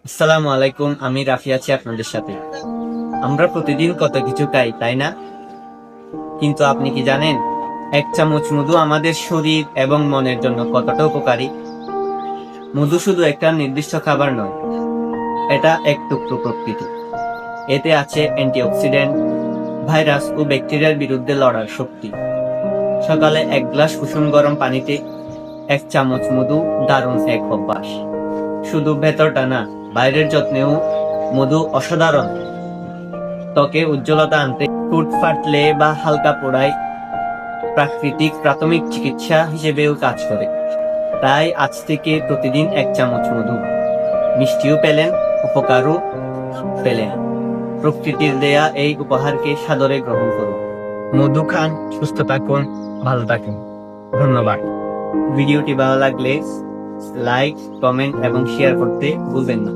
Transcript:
আসসালামু আলাইকুম, আমি রাফি আছি আপনাদের সাথে। আমরা প্রতিদিন কত কিছু খাই, তাই না? কিন্তু আপনি কি জানেন, এক চামচ মধু আমাদের শরীর এবং মনের জন্য কতটা উপকারী? মধু শুধু একটা নির্দিষ্ট খাবার নয়, এটা এক টুকরো প্রকৃতি। এতে আছে অ্যান্টিঅক্সিডেন্ট, ভাইরাস ও ব্যাকটেরিয়ার বিরুদ্ধে লড়ার শক্তি। সকালে এক গ্লাস কুসুম গরম পানিতে এক চামচ মধু দারুণ এক অভ্যাস। শুধু ভেতরটা না, বাইরের যত্নেও মধু অসাধারণ। ত্বকে উজ্জ্বলতা আনতে, ঠোঁট ফাটলে বা হালকা পোড়ায় প্রাকৃতিক প্রাথমিক চিকিৎসা হিসেবেও কাজ করে। তাই আজ থেকে প্রতিদিন এক চামচ মধু। মিষ্টিও পেলেন, উপকারও পেলেন। প্রকৃতির দেয়া এই উপহারকে সাদরে গ্রহণ করুন। মধু খান, সুস্থ থাকুন, ভালো থাকুন। ধন্যবাদ। ভিডিওটি ভালো লাগলে লাইক, কমেন্ট এবং শেয়ার করতে ভুলবেন না।